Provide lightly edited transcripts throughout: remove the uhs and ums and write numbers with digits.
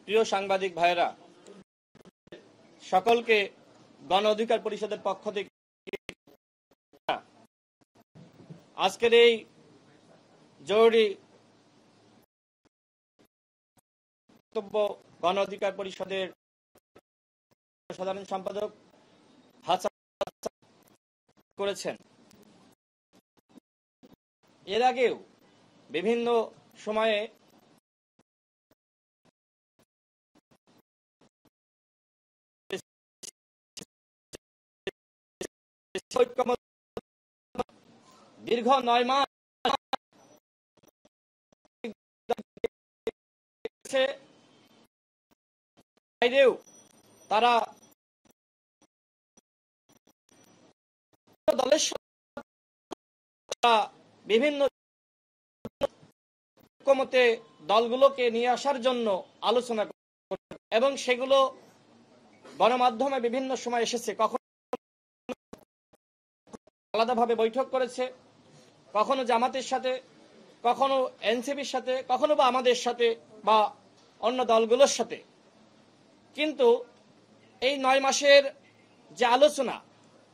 প্রিয় সাংবাদিক ভাইরা, সকলকে গণ অধিকার পরিষদের পক্ষ থেকে আজকের এই জরুরি বক্তব্য গণ অধিকার পরিষদের সাধারণ সম্পাদক হাসান করেছেন। এর আগেও বিভিন্ন সময়ে দীর্ঘ 9 মাস বাইরেও তারা দলের বিভিন্ন ঐক্যমতে দলগুলোকে নিয়ে আসার জন্য আলোচনা এবং সেগুলো গণমাধ্যমে বিভিন্ন সময় এসেছে। কখনো আলাদাভাবে বৈঠক করেছে, কখনো জামাতের সাথে, কখনো এনসিপির সাথে, কখনো বা আমাদের সাথে বা অন্য দলগুলোর সাথে। কিন্তু এই 9 মাসের যে আলোচনা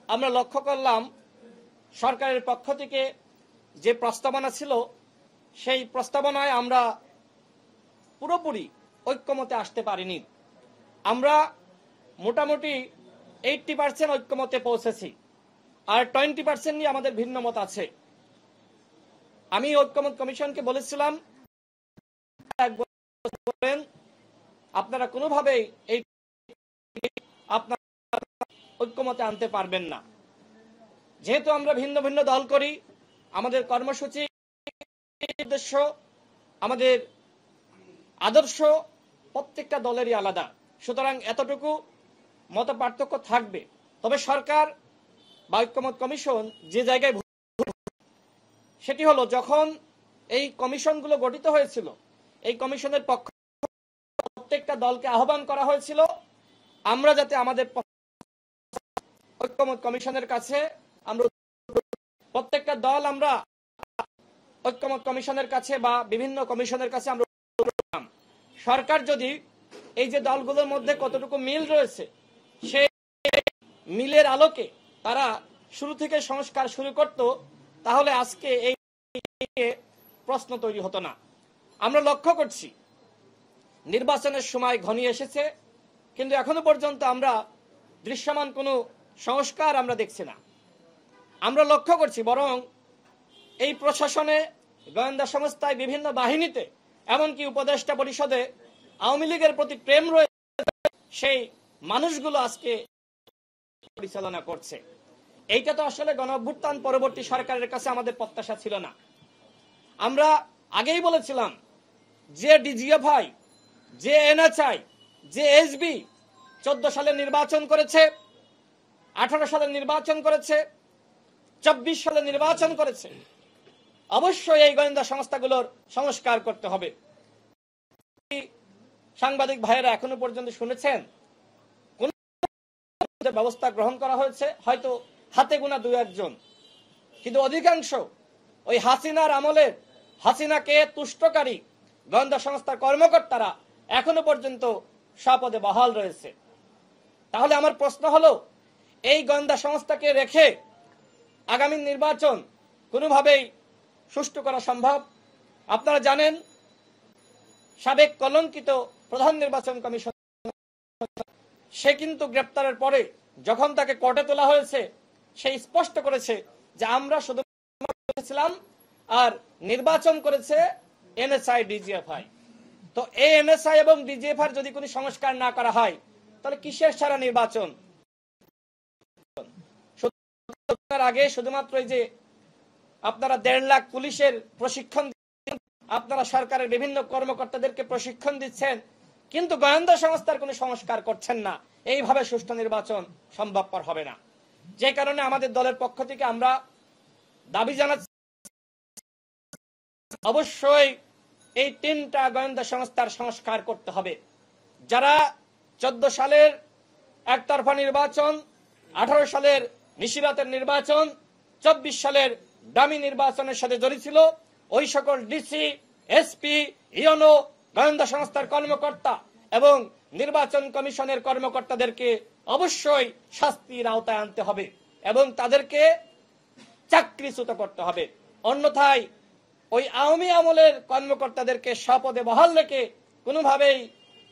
আমরা লক্ষ্য করলাম, সরকারের পক্ষ থেকে যে প্রস্তাবনা ছিল সেই প্রস্তাবনায় আমরা পুরোপুরি ঐক্যমতে আসতে পারিনি। আমরা মোটামুটি 80% ঐক্যমতে পৌঁছেছি, আর 20% নিয়ে আমাদের ভিন্ন মত আছে। আমি ঐক্যমত কমিশনকে বলেছিলাম আপনারা কোনোভাবেই এই আপনারা ঐক্যমতে আনতে পারবেন না। যেহেতু আমরা ভিন্ন ভিন্ন দল করি, আমাদের কর্মসূচি, উদ্দেশ্য, আমাদের আদর্শ প্রত্যেকটা দলেরই আলাদা, সুতরাং এতটুকু মত পার্থক্য থাকবে। তবে সরকার বা ঐক্যমত কমিশন যে জায়গায় সেটি হলো, যখন এই কমিশনগুলো গঠিত হয়েছিল, এই কমিশনের পক্ষ প্রত্যেকটা দলকে আহ্বান করা হয়েছিল আমরা যাতে আমাদের ঐক্যমত কমিশনের কাছে আমরা প্রত্যেকটা দল আমরা ঐক্যমত কমিশনের কাছে বা বিভিন্ন কমিশনের কাছে আমরা সরকার যদি এই যে দলগুলোর মধ্যে কতটুকু মিল রয়েছে সেই মিলের আলোকে তারা শুরু থেকে সংস্কার শুরু করত, তাহলে আজকে এই প্রশ্ন তৈরি হতো না। আমরা লক্ষ্য করছি নির্বাচনের সময় ঘনিয়ে এসেছে, কিন্তু এখনো পর্যন্ত আমরা দৃশ্যমান কোনো সংস্কার আমরা দেখছি না। আমরা লক্ষ্য করছি বরং এই প্রশাসনে, গোয়েন্দা সংস্থায়, বিভিন্ন বাহিনীতে, এমনকি উপদেষ্টা পরিষদে আওয়ামী লীগের প্রতি প্রেম রয়েছে, সেই মানুষগুলো আজকে পরিচালনা করছে। এইটা তো আসলে গণঅভ্যুত্থান পরবর্তী সরকারের কাছে আমাদের প্রত্যাশা ছিল না। আমরা আগেই বলেছিলাম যে ডিজিএফআই, যে এনএচআই, যে এসবি 14 সালে নির্বাচন করেছে, 18 সালে নির্বাচন করেছে, 24 সালে নির্বাচন করেছে, অবশ্যই এই গোয়েন্দা সংস্থাগুলোর সংস্কার করতে হবে। সাংবাদিক ভাইয়েরা এখনো পর্যন্ত শুনেছেন কোন ব্যবস্থা গ্রহণ করা হয়েছে? হয়তো হাতে গোনা 2-1 জন, কিন্তু অধিকাংশ ওই হাসিনার আমলের, হাসিনাকে তুষ্টকারী গোয়েন্দা সংস্থার কর্মকর্তারা এখনো পর্যন্ত স্বপদে বহাল রয়েছে। তাহলে আমার প্রশ্ন হলো, এই গোয়েন্দা সংস্থাকে রেখে আগামী নির্বাচন কোনোভাবেই সুষ্ঠু করা সম্ভব? আপনারা জানেন সাবেক কলঙ্কিত প্রধান নির্বাচন কমিশন, সে কিন্তু গ্রেপ্তারের পরে যখন তাকে কোর্টে তোলা হয়েছে, সে স্পষ্ট করেছে যে আমরা শুধু ছিলাম আর নির্বাচন করেছে এনএসআই, ডিজিএফআই। তো এই এনএসআই এবং ডিজিএফআই যদি কোনো সংস্কার না করা হয়, তাহলে কিসের সারা নির্বাচন? আগে শুধুমাত্র এই যে আপনারা 1.5 লাখ পুলিশের প্রশিক্ষণ, আপনারা সরকারের বিভিন্ন কর্মকর্তাদেরকে প্রশিক্ষণ দিচ্ছেন, কিন্তু গোয়েন্দা সংস্থার কোনো সংস্কার করছেন না, এইভাবে সুষ্ঠু নির্বাচন সম্ভবপর হবে না। যে কারণে আমাদের দলের পক্ষ থেকে আমরা দাবি জানাচ্ছি, অবশ্যই এই 3টা গোয়েন্দা সংস্থার সংস্কার করতে হবে। যারা 14 সালের একতরফা নির্বাচন, 18 সালের নিশিরাতের নির্বাচন, 24 সালের ডামি নির্বাচনের সাথে জড়িত ছিল, ওই সকল ডিসি, এসপি, ইওনো, গোয়েন্দা সংস্থার কর্মকর্তা এবং নির্বাচন কমিশনের কর্মকর্তাদেরকে অবশ্যই শাস্তির আওতায় আনতে হবে এবং তাদেরকে চাকরিচ্যুত করতে হবে। অন্যথায় ওই আওয়ামী আমলের কর্মকর্তাদেরকে স্বপদে বহাল রেখে কোনোভাবেই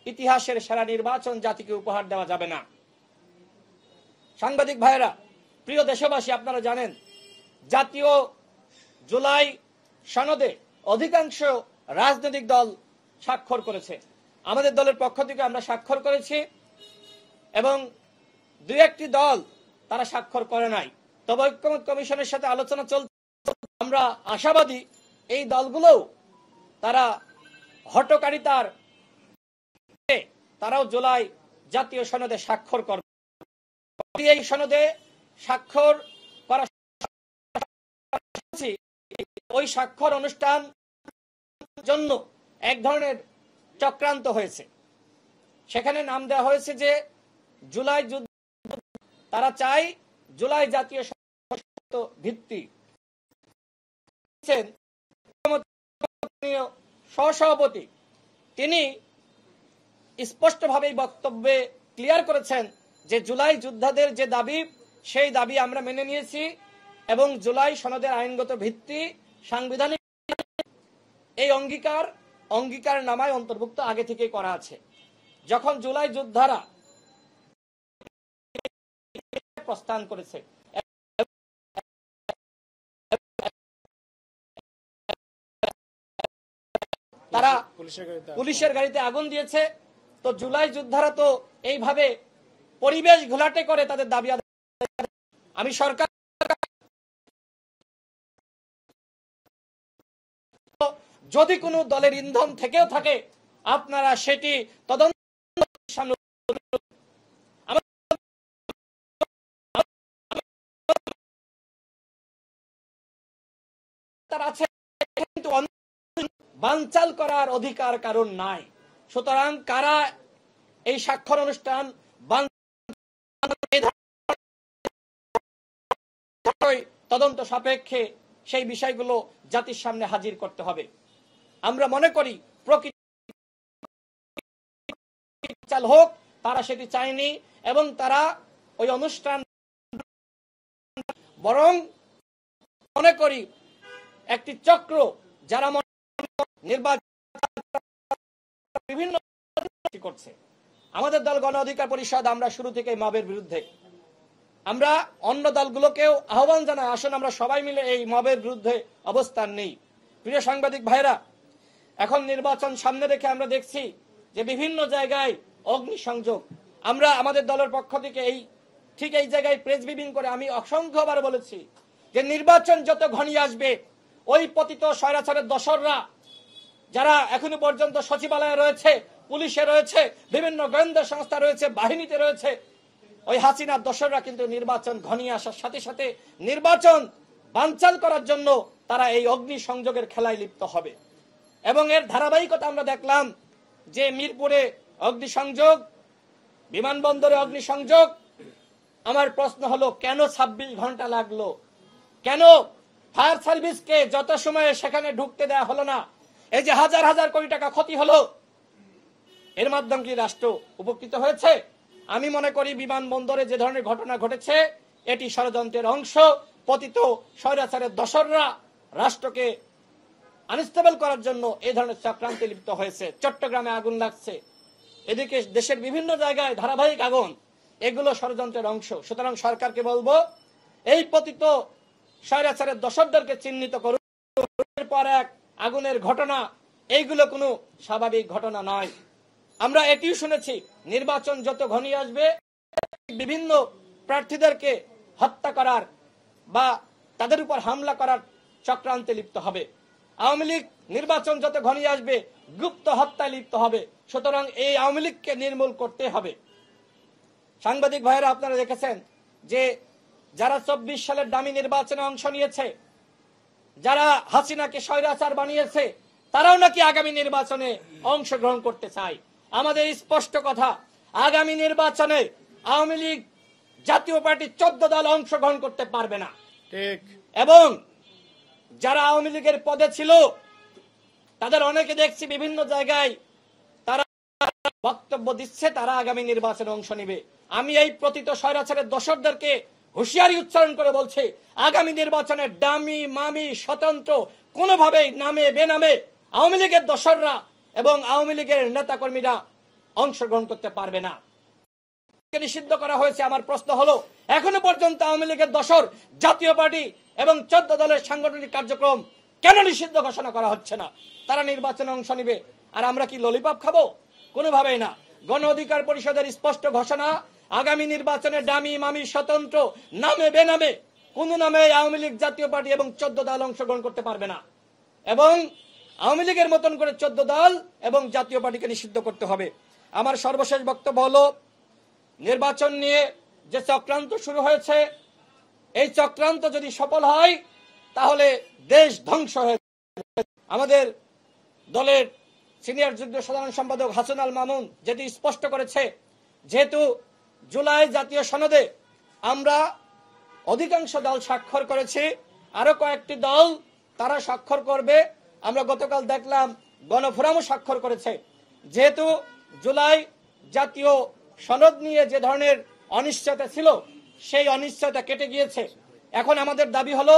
ইতিহাসের সেরা নির্বাচন জাতিকে উপহার দেওয়া যাবে না। সাংবাদিক ভাইয়েরা, প্রিয় দেশবাসী, আপনারা জানেন জাতীয় জুলাই সনদে অধিকাংশ রাজনৈতিক দল স্বাক্ষর করেছে। আমাদের দলের পক্ষ থেকে আমরা স্বাক্ষর করেছি এবং দুই একটি দল তারা স্বাক্ষর করে নাই। তবে ঐক্যমত্য কমিশনের সাথে আলোচনা চলছে। আমরা আশাবাদী এই দলগুলোও তারা হটকারিতার তারাও জুলাই জাতীয় সনদে স্বাক্ষর করবে। এই সনদে স্বাক্ষর করা ওই স্বাক্ষর অনুষ্ঠান জন্য এক ধরনের চক্রান্ত হয়েছে। সেখানে নাম দেওয়া হয়েছে যে জুলাই যুদ্ধ, তারা চায় জুলাই জাতীয় ভিত্তি। সহসভাপতি তিনি স্পষ্টভাবে বক্তব্যে ক্লিয়ার করেছেন যে জুলাই যোদ্ধাদের যে দাবি, সেই দাবি আমরা মেনে নিয়েছি এবং জুলাই সনদের আইনগত ভিত্তি সাংবিধানিক এই অঙ্গীকার নামায় অন্তর্ভুক্ত আগে থেকে করা আছে। যখন জুলাই যোদ্ধারা প্রস্থান করেছে, তারা পুলিশের গাড়িতে আগুন দিয়েছে, তো জুলাই যোদ্ধারা তো এইভাবে পরিবেশ ঘোলাটে করে তাদের দাবি আদায়। আমি সরকার যদি কোনো দলের ইন্ধন থেকেও থাকে আপনারা সেটি তদন্ত আছে, কিন্তু বানচাল করার অধিকার কারণ নাই। সুতরাং কারা এই স্বাক্ষর অনুষ্ঠান তদন্ত সাপেক্ষে সেই বিষয়গুলো জাতির সামনে হাজির করতে হবে। আমরা মনে করি প্রকৃত হোক, তারা সেটি চায়নি এবং তারা ওই অনুষ্ঠান, বরং মনে করি একটি চক্র যারা নির্বাচন বিভিন্ন করছে। আমাদের দল গণ অধিকার পরিষদ আমরা শুরু থেকে মবের বিরুদ্ধে। আমরা অন্য দলগুলোকেও আহ্বান জানাই, আসুন আমরা সবাই মিলে এই মবের বিরুদ্ধে অবস্থান নেই। প্রিয় সাংবাদিক ভাইরা, এখন নির্বাচন সামনে রেখে আমরা দেখছি যে বিভিন্ন জায়গায় অগ্নিসংযোগ। আমরা আমাদের দলের পক্ষ থেকে ঠিক এই জায়গায় প্রেস ব্রিফিং করে আমি অসংখ্যবার বলেছি যে নির্বাচন যত ঘনিয়ে আসবে ওই পতিত স্বৈরাচারের দোসররা যারা এখনো পর্যন্ত সচিবালয়ে রয়েছে, পুলিশে রয়েছে, বিভিন্ন গোয়েন্দা সংস্থা রয়েছে, বাহিনীতে রয়েছে, ওই হাসিনার দোসররা কিন্তু নির্বাচন ঘনিয়ে আসার সাথে সাথে নির্বাচন বানচাল করার জন্য তারা এই অগ্নিসংযোগের খেলায় লিপ্ত হবে। এবং এর ধারাবাহিকতা আমরা দেখলাম যে মিরপুরে অগ্নিসংযোগ, বিমানবন্দরে অগ্নিসংযোগ। আমার প্রশ্ন হলো কেন 26 ঘন্টা লাগলো? কেন ফায়ার সার্ভিসকে যত সময়ে সেখানে ঢুকতে দেওয়া হলো না? এই যে হাজার হাজার কোটি টাকা ক্ষতি হলো, এর মাধ্যমে কি রাষ্ট্র উপকৃত হয়েছে? আমি মনে করি বিমানবন্দরে যে ধরনের ঘটনা ঘটেছে এটি ষড়যন্ত্রের অংশ। পতিত স্বৈরাচারের দোসররা রাষ্ট্রকে আনস্টেবল করার জন্য এই ধরনের চক্রান্তে লিপ্ত হয়েছে। চট্টগ্রামে আগুন লাগছে, এদিকে দেশের বিভিন্ন জায়গায় ধারাবাহিক আগুন, এগুলো ষড়যন্ত্রের অংশ। সুতরাং সরকারকে বলবো এই পতিত স্বৈরাচারের দোসরদেরকে চিহ্নিত করুন। পর এক আগুনের ঘটনা, এইগুলো কোনো স্বাভাবিক ঘটনা নয়। আমরা এটিও শুনেছি নির্বাচন যত ঘনিয়ে আসবে বিভিন্ন প্রার্থীদেরকে হত্যা করার বা তাদের উপর হামলা করার চক্রান্তে লিপ্ত হবে। আওয়ামী লীগ নির্বাচন যত ঘনিয়ে আসবে গুপ্ত হত্যায় লিপ্ত হবে। সুতরাং এই আওয়ামী লীগকে নির্মূল করতে হবে। সাংবাদিক ভাইয়েরা, আপনারা দেখেছেন যে যারা 24 সালের দামি নির্বাচনে অংশ নিয়েছে, যারা হাসিনাকে স্বৈরাচার বানিয়েছে, তারাও নাকি আগামী নির্বাচনে অংশগ্রহণ করতে চায়। আমাদের স্পষ্ট কথা, আগামী নির্বাচনে আওয়ামী লীগ জাতীয় পার্টি 14 দল অংশগ্রহণ করতে পারবে না। ঠিক। এবং যারা আওয়ামী লীগের পদে ছিল তাদের অনেকে দেখছি বিভিন্ন জায়গায় তারা বক্তব্য দিচ্ছে তারা আগামী নির্বাচনে অংশ নেবে। আমি এই প্রতীত স্বৈরাচারের দোসরদেরকে হুঁশিয়ারি উচ্চারণ করে বলছি, আগামী নির্বাচনে ডামি মামি স্বতন্ত্র কোনোভাবেই নামে বেনামে আওয়ামী লীগের দোসররা এবং আওয়ামী লীগের নেতাকর্মীরা অংশগ্রহণ করতে পারবে না। নিষিদ্ধ করা হয়েছে। আমার প্রশ্ন হলো, এখনো পর্যন্ত আওয়ামী লীগের দোসর, জাতীয় পার্টি এবং 14 দলের সাংগঠনিক কার্যক্রম কেন নিষিদ্ধ ঘোষণা করা হচ্ছে না? তারা নির্বাচনে অংশ নেবে, আর আমরা কি ললিপপ খাবো? কোনোভাবেই না। গণ অধিকার পরিষদের স্পষ্ট ঘোষণা, আগামী নির্বাচনে ডামি মামি স্বতন্ত্র নামে বেনামে কোন নামে আওয়ামী লীগ, জাতীয় পার্টি এবং 14 দল অংশগ্রহণ করতে পারবে না, এবং আওয়ামী লীগের মতন করে 14 দল এবং জাতীয় পার্টিকে নিষিদ্ধ করতে হবে। আমার সর্বশেষ বক্তব্য হলো, নির্বাচন নিয়ে যে চক্রান্ত শুরু হয়েছে, এই চক্রান্ত যদি সফল হয় তাহলে দেশ ধ্বংস হয়ে যাবে। আমাদের দলের সিনিয়র যুগ্ম সাধারণ সম্পাদক হাসান আল মামুন যেটি স্পষ্ট করেছে, যেহেতু জুলাই জাতীয় সনদে আমরা অধিকাংশ দল স্বাক্ষর করেছি, আরো কয়েকটি দল তারা স্বাক্ষর করবে। আমরা গতকাল দেখলাম গণফোরামও স্বাক্ষর করেছে। যেহেতু জুলাই জাতীয় সনদ নিয়ে যে ধরনের অনিশ্চয়তা ছিল, সেই অনিশ্চয়তা কেটে গিয়েছে। এখন আমাদের দাবি হলো,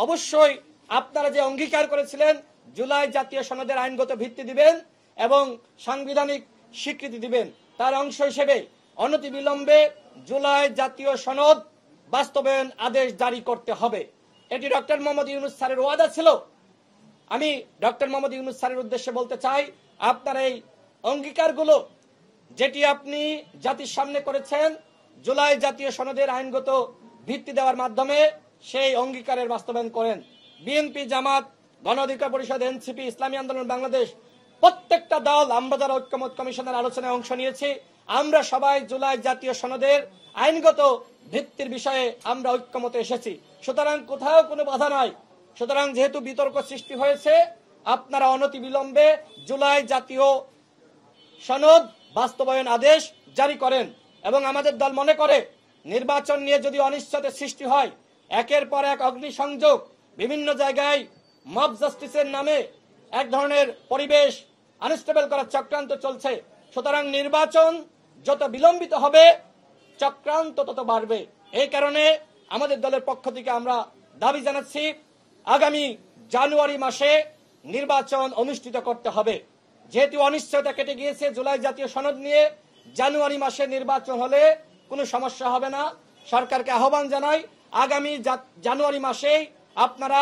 অবশ্যই আপনারা যে অঙ্গীকার করেছিলেন জুলাই জাতীয় সনদের আইনগত ভিত্তি দিবেন এবং সাংবিধানিক স্বীকৃতি দিবেন, তার অংশ হিসেবে অনতিবিলম্বে জুলাই জাতীয় সনদ বাস্তবায়ন আদেশ জারি করতে হবে। এটি ডক্টর মোহাম্মদ ইউনূস স্যারের ওয়াদা ছিল। আমি ডক্টর মোহাম্মদ ইউনূস স্যারের উদ্দেশ্যে বলতে চাই, আপনার এই অঙ্গীকারগুলো যেটি আপনি জাতির সামনে করেছেন জুলাই জাতীয় সনদের আইনগত ভিত্তি দেওয়ার মাধ্যমে, সেই অঙ্গীকারের বাস্তবায়ন করেন। বিএনপি, জামাত, গণ অধিকার পরিষদ, এনসিপি, ইসলামী আন্দোলন বাংলাদেশ, প্রত্যেকটা দল আমরা যারা ঐক্যমত কমিশনের আলোচনায় অংশ নিয়েছি, আমরা সবাই জুলাই জাতীয় সনদের আইনগত ভিত্তির বিষয়ে আমরা ঐক্যমতে এসেছি। সুতরাং কোথাও কোনো বাধা নাই। সুতরাং যেহেতু বিতর্ক সৃষ্টি হয়েছে, আপনারা অনতিবিলম্বে জুলাই জাতীয় সনদ বাস্তবায়ন আদেশ জারি করেন। এবং আমাদের দল মনে করে, নির্বাচন নিয়ে যদি অনিশ্চয়তা সৃষ্টি হয়, একের পর এক অগ্নিসংযোগ, বিভিন্ন জায়গায় মব জাস্টিসের নামে এক ধরনের পরিবেশ আনস্টেবল করার চক্রান্ত চলছে। সুতরাং নির্বাচন যত বিলম্বিত হবে চক্রান্ত তত বাড়বে। এই কারণে আমাদের দলের পক্ষ থেকে আমরা দাবি জানাচ্ছি, আগামী জানুয়ারি মাসে নির্বাচন অনুষ্ঠিত করতে হবে। যেহেতু অনিশ্চয়তা কেটে গিয়েছে জুলাই জাতীয় সনদ নিয়ে, জানুয়ারি মাসে নির্বাচন হলে কোনো সমস্যা হবে না। সরকারকে আহ্বান জানাই, আগামী জানুয়ারি মাসেই আপনারা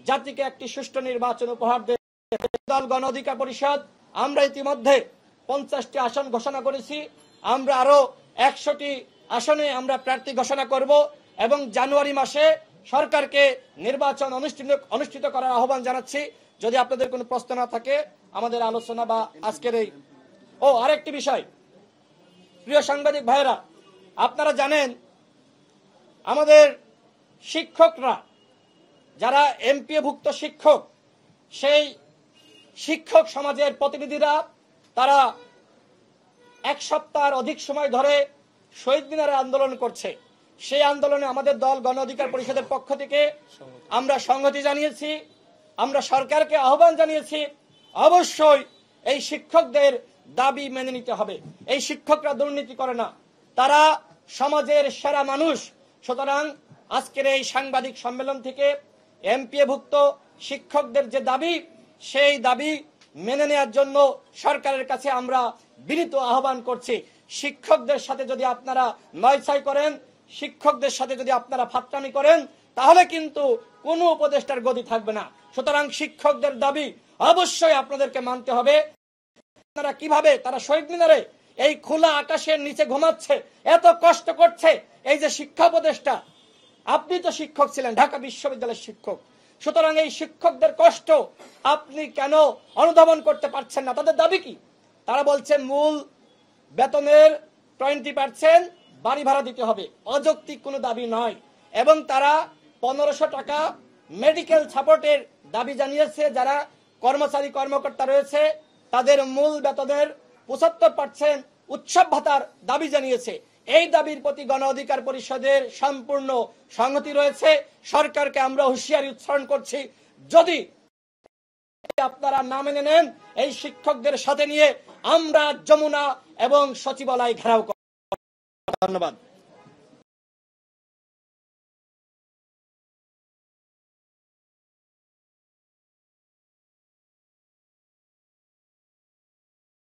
জাতিকে একটি সুষ্ঠু নির্বাচন উপহার দেন। দল গণ অধিকার পরিষদ আমরা ইতিমধ্যে 50টি আসন ঘোষণা করেছি। আমরা আরো 100টি আসনে আমরা প্রার্থী ঘোষণা করব এবং জানুয়ারি মাসে সরকারকে নির্বাচন অনুষ্ঠিত করার আহ্বান জানাচ্ছি। যদি আপনাদের কোনো প্রশ্ন না থাকে আমাদের আলোচনা বা আজকের এই আরেকটি বিষয়, প্রিয় সাংবাদিক ভাইরা, আপনারা জানেন আমাদের শিক্ষকরা যারা এমপিওভুক্ত শিক্ষক, সেই শিক্ষক সমাজের প্রতিনিধিরা তারা 1 সপ্তাহের অধিক সময় ধরে শহীদ মিনারে আন্দোলন করছে। সেই আন্দোলনে আমাদের দল গণ অধিকার পরিষদের পক্ষ থেকে আমরা সংহতি জানিয়েছি। আমরা সরকারকে আহ্বান জানিয়েছি, অবশ্যই এই শিক্ষকদের দাবি মেনে নিতে হবে। এই শিক্ষকরা দুর্নীতি করে না, তারা সমাজের সেরা মানুষ। সুতরাং আজকের এই সাংবাদিক সম্মেলন থেকে এমপিওভুক্ত শিক্ষকদের যে দাবি, সেই দাবি মেনে নেওয়ার জন্য সরকারের কাছে আমরা বিনীত আহ্বান করছি। শিক্ষকদের সাথে যদি আপনারা নয়ছাই করেন, শিক্ষকদের সাথে যদি আপনারা ফাত্রামি করেন, তাহলে কিন্তু কোনো উপদেষ্টার গদি থাকবে না। সুতরাং শিক্ষকদের দাবি অবশ্যই আপনাদেরকে মানতে হবে। আপনারা কিভাবে, তারা শহীদ মিনারে এই খোলা আকাশের নিচে ঘুমাচ্ছে, এত কষ্ট করছে, এই যে শিক্ষা উপদেষ্টা, আপনি তো শিক্ষক ছিলেন, ঢাকা বিশ্ববিদ্যালয়ের শিক্ষক। সুতরাং এই শিক্ষকদের কষ্ট আপনি কেন অনুধাবন করতে পারছেন না? তাদের দাবি কি? তারা বলছে মূল বেতনের 20% বাড়ি ভাড়া দিতে হবে। অযৌক্তিক কোনো দাবি নয়। এবং তারা 1500 টাকা মেডিকেল সাপোর্টের দাবি জানিয়েছে। যারা কর্মচারী কর্মকর্তা রয়েছে তাদের মূল বেতনের 75% উৎসব ভাতার দাবি জানিয়েছে। এই দাবির প্রতি গণ অধিকার পরিষদের সম্পূর্ণ সংহতি রয়েছে। সরকারকে আমরা হুঁশিয়ারি উচ্চারণ করছি, যদি আপনারা না মেনে নেন, এই শিক্ষকদের সাথে নিয়ে আমরা যমুনা এবং সচিবালয় ঘেরাও করব। ধন্যবাদ।